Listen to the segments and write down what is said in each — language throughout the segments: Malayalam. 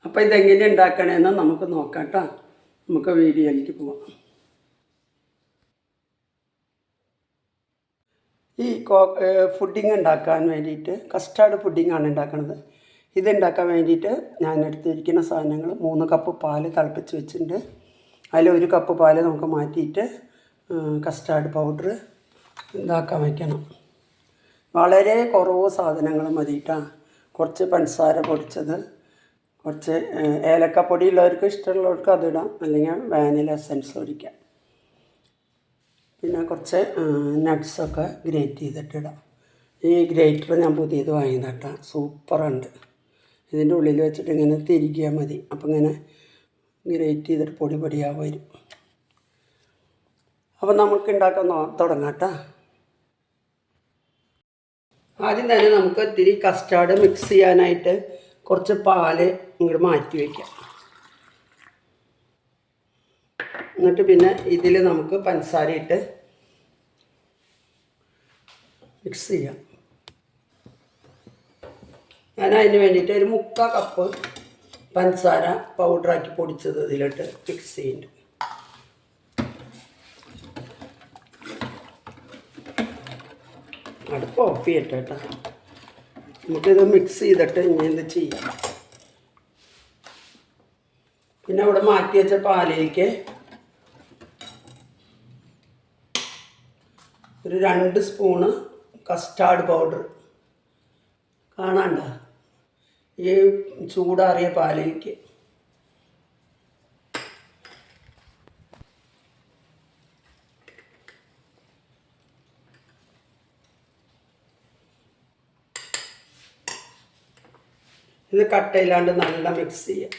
അപ്പോൾ ഇതെങ്ങനെ ഉണ്ടാക്കണമെന്ന് നമുക്ക് നോക്കാം കേട്ടോ. നമുക്ക് വീഡിയോയിലേക്ക് പോവാം. ഈ പുഡിങ് ഉണ്ടാക്കാൻ വേണ്ടിയിട്ട് കസ്റ്റാർഡ് പുഡിങ്ങാണ് ഉണ്ടാക്കുന്നത്. ഇതുണ്ടാക്കാൻ വേണ്ടിയിട്ട് ഞാൻ എടുത്തിരിക്കുന്ന സാധനങ്ങൾ 3 കപ്പ് പാല് തിളപ്പിച്ച് വെച്ചിട്ടുണ്ട്. അതിൽ 1 കപ്പ് പാല് നമുക്ക് മാറ്റിയിട്ട് കസ്റ്റാർഡ് പൗഡർ ഇതാക്കാൻ വയ്ക്കണം. വളരെ കുറവ് സാധനങ്ങൾ മതി കേട്ടോ. കുറച്ച് പഞ്ചസാര പൊടിച്ചത്, കുറച്ച് ഏലക്കപ്പൊടി ഉള്ളവർക്ക് ഇഷ്ടമുള്ളവർക്ക് അതിടാം, അല്ലെങ്കിൽ വാനില എസൻസ് ഒഴിക്കാം. പിന്നെ കുറച്ച് നട്ട്സൊക്കെ ഗ്രേറ്റ് ചെയ്തിട്ടിടാം. ഈ ഗ്രേറ്റർ ഞാൻ പുതിയത് വാങ്ങിയതാട്ടോ, സൂപ്പറുണ്ട്. ഇതിൻ്റെ ഉള്ളിൽ വെച്ചിട്ട് ഇങ്ങനെ തിരികിയാൽ മതി. അപ്പം ഇങ്ങനെ ഗ്രേറ്റ് ചെയ്തിട്ട് പൊടി പൊടിയാവും വരും. അപ്പം നമുക്ക് ഉണ്ടാക്കാൻ തുടങ്ങാം കേട്ടോ. ആദ്യം തന്നെ നമുക്ക് ഇത്തിരി കസ്റ്റാർഡ് മിക്സ് ചെയ്യാനായിട്ട് കുറച്ച് പാല് ഇങ്ങോട്ട് മാറ്റി വയ്ക്കാം. എന്നിട്ട് പിന്നെ ഇതിൽ നമുക്ക് പഞ്ചസാര ഇട്ട് മിക്സ് ചെയ്യാം. ഞാൻ അതിന് വേണ്ടിയിട്ട് ഒരു 3/4 കപ്പ് പഞ്ചസാര പൗഡറാക്കി പൊടിച്ചത് ഇതിലിട്ട് മിക്സ് ചെയ്യുന്നുണ്ട്. അടുപ്പ് ഓഫ് ചെയ്യട്ടെ കേട്ടോ. നമുക്കിത് മിക്സ് ചെയ്തിട്ട് ഇനി എന്ത് ചെയ്യാം. പിന്നെ അവിടെ മാറ്റി വെച്ച പാലിലേക്ക് ഒരു 2 സ്പൂണ് കസ്റ്റാർഡ് പൗഡർ കാണാണ്ട ഈ ചൂടാറിയ പാലിലേക്ക് ഇത് കട്ടയില്ലാണ്ട് നല്ല മിക്സ് ചെയ്യാം.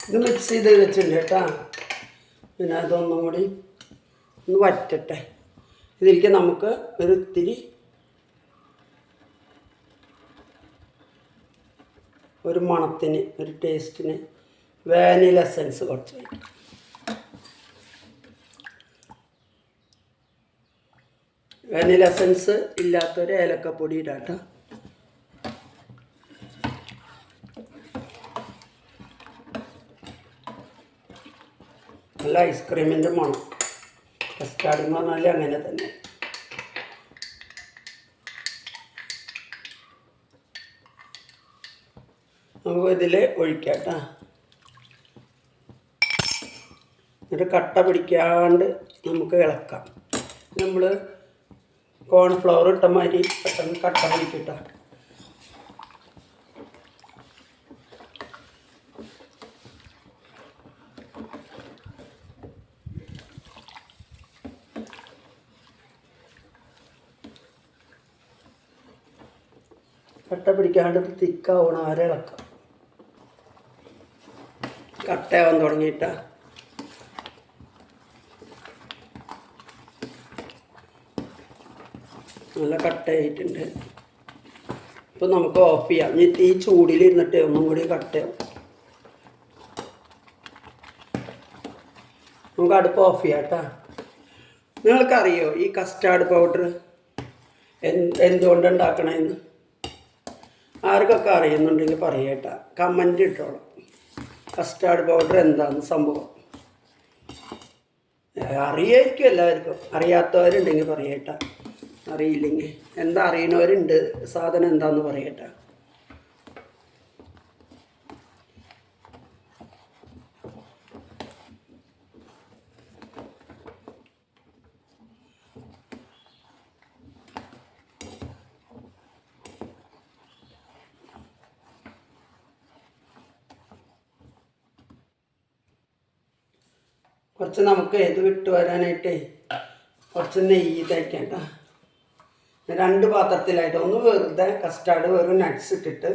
ഇത് മിക്സ് ചെയ്ത് വെച്ചിട്ടുണ്ട് കേട്ടോ. പിന്നെ അതൊന്നും കൂടി ഒന്ന് വറ്റട്ടെ. ഇതിലേക്ക് നമുക്ക് ഒരു ഇത്തിരി ഒരു മണത്തിന്, ഒരു ടേസ്റ്റിന് വാനില എസൻസ് കുറച്ച് വയ്ക്കും. വാനില എസൻസ് ഇല്ലാത്തൊരു ഏലക്കപ്പൊടി ഇടാം കേട്ടോ. നല്ല ഐസ്ക്രീമിൻ്റെ മണം. കസ്റ്റാർഡ് എന്ന് പറഞ്ഞാൽ അങ്ങനെ തന്നെ. നമുക്ക് ഇതിൽ ഒഴിക്കാം കേട്ടോ. എന്നിട്ട് കട്ട പിടിക്കാണ്ട് നമുക്ക് ഇളക്കാം. നമ്മൾ കോൺഫ്ലവർ ഇട്ട മാതിരി പെട്ടെന്ന് കട്ട പിടിക്കട്ടോ. കട്ട പിടിക്കാണ്ട് തിക്കാവണം, വരെ ഇളക്കാം. കട്ടയാവാൻ തുടങ്ങിയിട്ടാ. നല്ല കട്ടയായിട്ടുണ്ട്. ഇപ്പം നമുക്ക് ഓഫ് ചെയ്യാം. ഈ ചൂടിലിരുന്നിട്ട് ഒന്നും കൂടി കട്ടയാവും. നമുക്ക് അടുപ്പ് ഓഫ് ചെയ്യാം കേട്ടോ. നിങ്ങൾക്കറിയോ ഈ കസ്റ്റാർഡ് പൗഡർ എന്തുകൊണ്ട് ഉണ്ടാക്കണമെന്ന്? ആർക്കൊക്കെ അറിയുന്നുണ്ടെങ്കിൽ പറയട്ടാ, കമൻ്റ് ഇട്ടോളാം. കസ്റ്റാർഡ് പൗഡർ എന്താണെന്ന് സംഭവം അറിയായിരിക്കും എല്ലാവർക്കും. അറിയാത്തവരുണ്ടെങ്കിൽ പറയട്ടാ. അറിയില്ലെങ്കിൽ എന്താ അറിയണവരുണ്ട്, സാധനം എന്താണെന്ന് പറയട്ടാ. കുറച്ച് നമുക്ക് ഇത് വിട്ട് വരാനായിട്ടേ കുറച്ച് നെയ്യ് തയ്ക്കേണ്ട. 2 പാത്രത്തിലായിട്ട് ഒന്ന് വെറുതെ കസ്റ്റാർഡ് വെറും നട്ട്സ് ഇട്ടിട്ട്,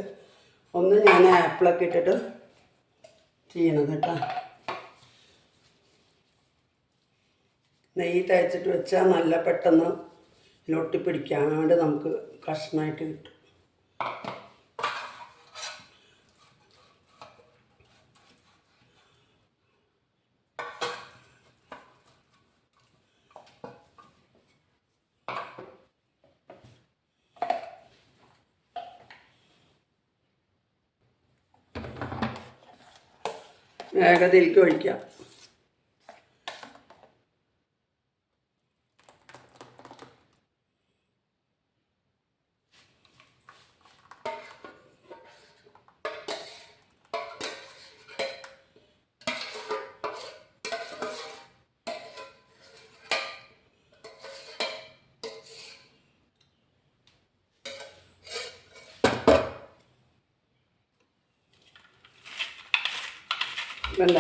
ഒന്ന് ഞാൻ ആപ്പിളൊക്കെ ഇട്ടിട്ട് ചെയ്യണത് കേട്ടോ. നെയ്യ് തയ്ച്ചിട്ട് വെച്ചാൽ നല്ല പെട്ടെന്ന് ഒട്ടിപ്പിടിക്കാണ്ട് നമുക്ക് കഷ്ണമായിട്ട് കിട്ടും. വേഗതയിലേക്ക് ഒഴിക്കാം. വേണ്ട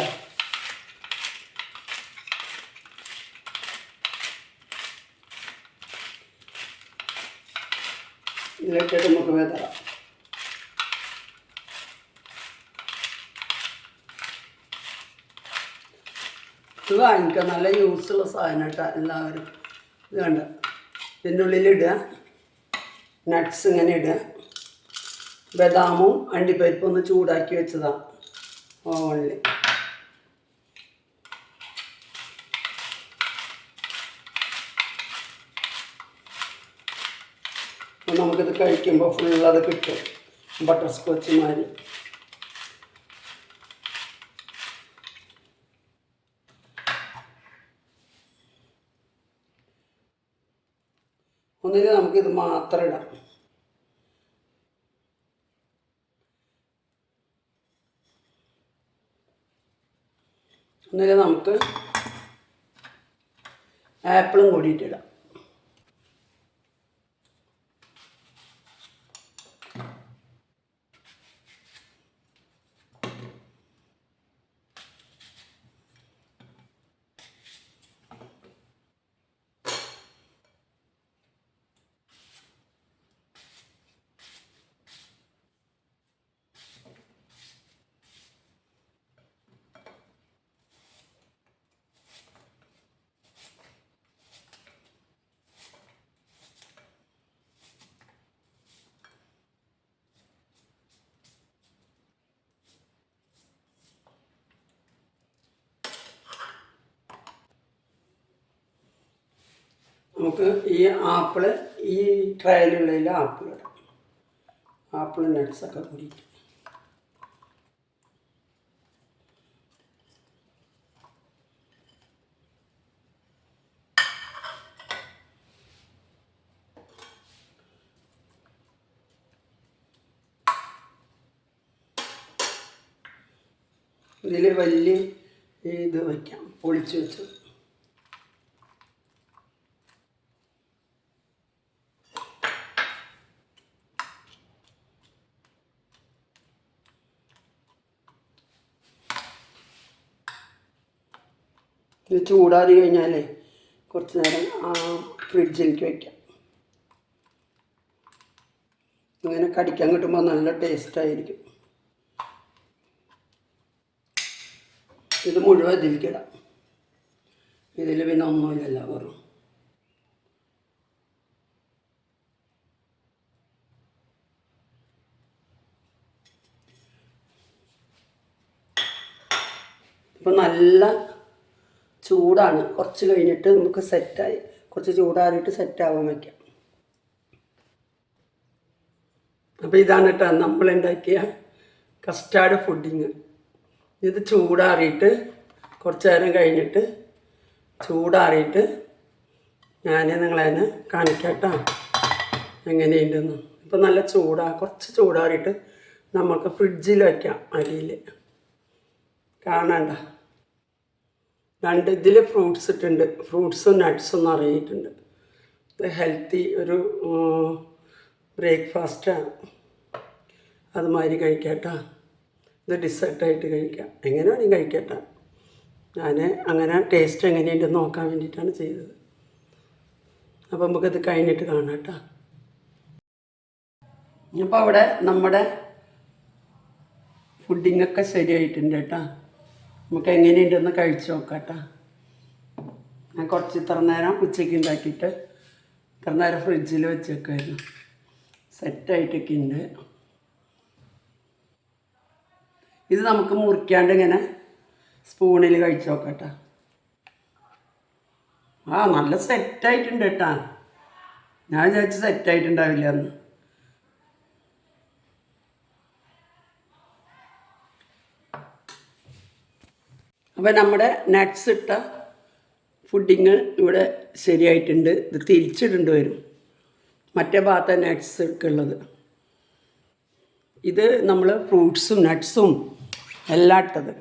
ഇതിലേക്കിട്ട് നമുക്ക് വേതറാം. ഇത് വാങ്ങിക്കുക, നല്ല യൂസുള്ള സാധനം കേട്ടോ എല്ലാവരും. ഇത് കണ്ട ഇതിൻ്റെ ഉള്ളിലിടുക, നട്ട്സ് ഇങ്ങനെ ഇടുക. ബദാമും അണ്ടിപ്പരിപ്പും ഒന്ന് ചൂടാക്കി വെച്ചതാണ് ഓവനിൽ. നമുക്കിത് കഴിക്കുമ്പോൾ ഫുള്ളത് കിട്ടും, ബട്ടർ സ്കോച്ച് മാതിരി. ഒന്നിൽ നമുക്കിത് മാത്രം ഇടാം. ഒന്നിൽ നമുക്ക് ആപ്പിളും കൂടിയിട്ടിടാം. നമുക്ക് ഈ ആപ്പിള് ഈ ട്രയലുള്ളതിൽ ആപ്പിൾ ഇടാം. ആപ്പിൾ നട്ട്സൊക്കെ കൂടിയിട്ട് ഇതിൽ വലിയ ഇത് വയ്ക്കാം, പൊളിച്ച് വെച്ച്. ഇത് ചൂടാറി കഴിഞ്ഞാൽ കുറച്ച് നേരം ഫ്രിഡ്ജിലേക്ക് വയ്ക്കാം. അങ്ങനെ കടിക്കാൻ കിട്ടുമ്പോൾ നല്ല ടേസ്റ്റായിരിക്കും. ഇത് മുഴുവൻ ഇതിലേക്കിടാം. ഇതിൽ പിന്നെ ഒന്നുമില്ലല്ലോ, വെറും ഇപ്പം നല്ല ചൂടാണ്. കുറച്ച് കഴിഞ്ഞിട്ട് നമുക്ക് സെറ്റായി, കുറച്ച് ചൂടാറിയിട്ട് സെറ്റാവാൻ വയ്ക്കാം. അപ്പോൾ ഇതാണ് കേട്ടോ നമ്മളുണ്ടാക്കിയ കസ്റ്റാർഡ് പുഡിങ്. ഇത് ചൂടാറിയിട്ട് കുറച്ച് നേരം കഴിഞ്ഞിട്ട് ചൂടാറിയിട്ട് ഞാൻ നിങ്ങളതിനെ കാണിക്കാം കേട്ടോ എങ്ങനെയുണ്ടെന്ന്. ഇപ്പം നല്ല കുറച്ച് ചൂടാറിയിട്ട് നമുക്ക് ഫ്രിഡ്ജിൽ വയ്ക്കാം. അരിയിൽ കാണണ്ട ഇതിൽ ഫ്രൂട്ട്സ് ഇട്ടുണ്ട്, ഫ്രൂട്ട്സും നട്ട്സും നിറയിട്ടുണ്ട്. ഇത് ഹെൽത്തി ഒരു ബ്രേക്ക്ഫാസ്റ്റാണ്, അതുമാതിരി കഴിക്കാട്ടോ. ഇത് ഡിസേർട്ടായിട്ട് കഴിക്കാം, എങ്ങനെ വേണമെങ്കിൽ കഴിക്കട്ടോ. ഞാൻ അങ്ങനെ ടേസ്റ്റ് എങ്ങനെയുണ്ടെന്ന് നോക്കാൻ വേണ്ടിയിട്ടാണ് ചെയ്തത്. അപ്പം നമുക്കിത് കഴിഞ്ഞിട്ട് കാണാം കേട്ടോ. അപ്പോൾ അവിടെ നമ്മുടെ ഫുഡിങ്ങൊക്കെ ശരിയായിട്ടുണ്ട് കേട്ടോ. നമുക്ക് എങ്ങനെയുണ്ടെന്ന് കഴിച്ച് നോക്കാം കേട്ടോ. ഞാൻ കുറച്ച് ഇത്ര നേരം ഉച്ചയ്ക്ക് ഉണ്ടാക്കിയിട്ട് ഇത്ര നേരം ഫ്രിഡ്ജിൽ വെച്ചേക്കായിരുന്നു. സെറ്റായിട്ടൊക്കെ ഉണ്ട്. ഇത് നമുക്ക് മുറിക്കാണ്ട് ഇങ്ങനെ സ്പൂണിൽ കഴിച്ച് നോക്കാം കേട്ടോ. നല്ല സെറ്റായിട്ടുണ്ട് കേട്ടോ. ഞാൻ വിചാരിച്ച് സെറ്റായിട്ടുണ്ടാവില്ല എന്ന്. അപ്പോൾ നമ്മുടെ നട്ട്സ് ഇട്ട ഫുഡിങ് ഇവിടെ ശരിയായിട്ടുണ്ട്. ഇത് തിരിച്ചിടേണ്ടി വരും, മറ്റേ ഭാഗത്തെ നട്ട്സ് ഉള്ളത്. ഇത് നമ്മൾ ഫ്രൂട്ട്സും നട്ട്സും എല്ലാം ഇട്ടത്.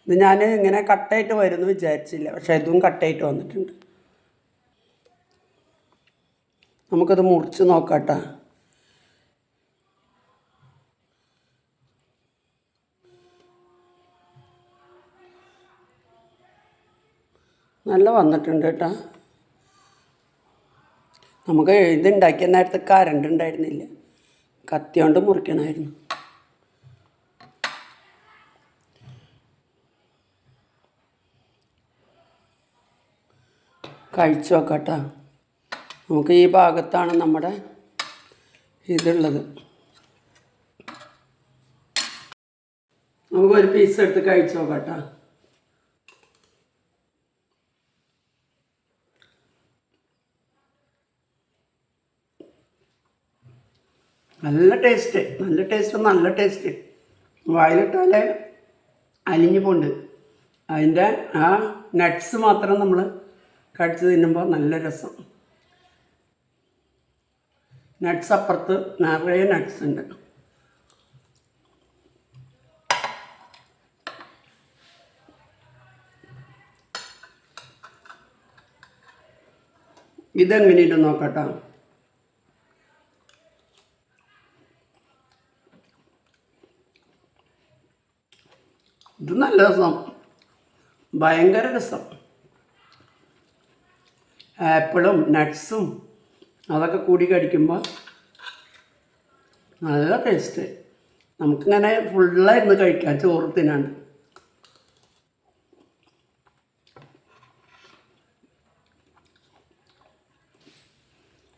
ഇത് ഞാൻ ഇങ്ങനെ കട്ടായിട്ട് വരുമെന്ന് വിചാരിച്ചില്ല, പക്ഷേ ഇതും കട്ടായിട്ട് വന്നിട്ടുണ്ട്. നമുക്കത് മുറിച്ച് നോക്കാട്ടോ. നല്ല വന്നിട്ടുണ്ട് കേട്ടോ. നമുക്ക് ഇതുണ്ടാക്കിയ നേരത്തെ കരണ്ട് ഉണ്ടായിരുന്നില്ല, കത്തി കൊണ്ട് മുറിക്കണമായിരുന്നു. കഴിച്ചു നോക്കട്ടോ. നമുക്ക് ഈ ഭാഗത്താണ് നമ്മുടെ ഇതുള്ളത്. നമുക്കൊരു പീസ് എടുത്ത് കഴിച്ചു നോക്കട്ടോ. നല്ല ടേസ്റ്റ്, നല്ല ടേസ്റ്റ്. വായിലിട്ടാലേ അലിഞ്ഞു പോണ്ട്. അതിൻ്റെ ആ നട്ട്സ് മാത്രം നമ്മൾ കടിച്ച് തിന്നുമ്പോൾ നല്ല രസം. നട്ട്സ് അപ്പുറത്ത് നിറയെ നട്ട്സ് ഉണ്ട്. ഇതെങ്ങനെയിട്ട് നോക്കട്ടോ. ഇത് നല്ല രസം, ഭയങ്കര രസം. ആപ്പിളും നട്ട്സും അതൊക്കെ കൂടി കടിക്കുമ്പോൾ നല്ല ടേസ്റ്റ്. നമുക്കിങ്ങനെ ഫുള്ളായിരുന്നു കഴിക്കാം ചോറ് തിന്നാണ്ട്.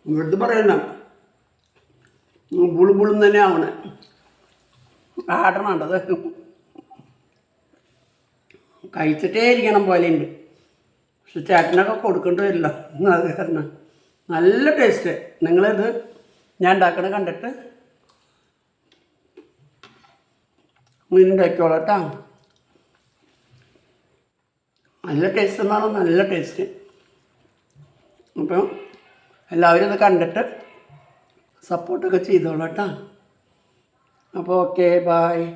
ഇവിടുത്തെ പറയണ്ട, ബുളുബുളും തന്നെ ആവണേ, ആടണത് കഴിച്ചിട്ടേ ഇരിക്കണം പോലെയുണ്ട്. പക്ഷെ ചേട്ടനൊക്കെ കൊടുക്കേണ്ടി വരില്ല, അത് കാരണം നല്ല ടേസ്റ്റ്. നിങ്ങളിത് ഞാൻ ഉണ്ടാക്കണ കണ്ടിട്ട് ഉണ്ടാക്കിക്കോളാം കേട്ടോ. നല്ല ടേസ്റ്റ് എന്നാണ്, നല്ല ടേസ്റ്റ്. അപ്പം എല്ലാവരും ഇത് കണ്ടിട്ട് സപ്പോർട്ടൊക്കെ ചെയ്തോളാം കേട്ടോ. അപ്പോൾ ഓക്കെ, ബായ്.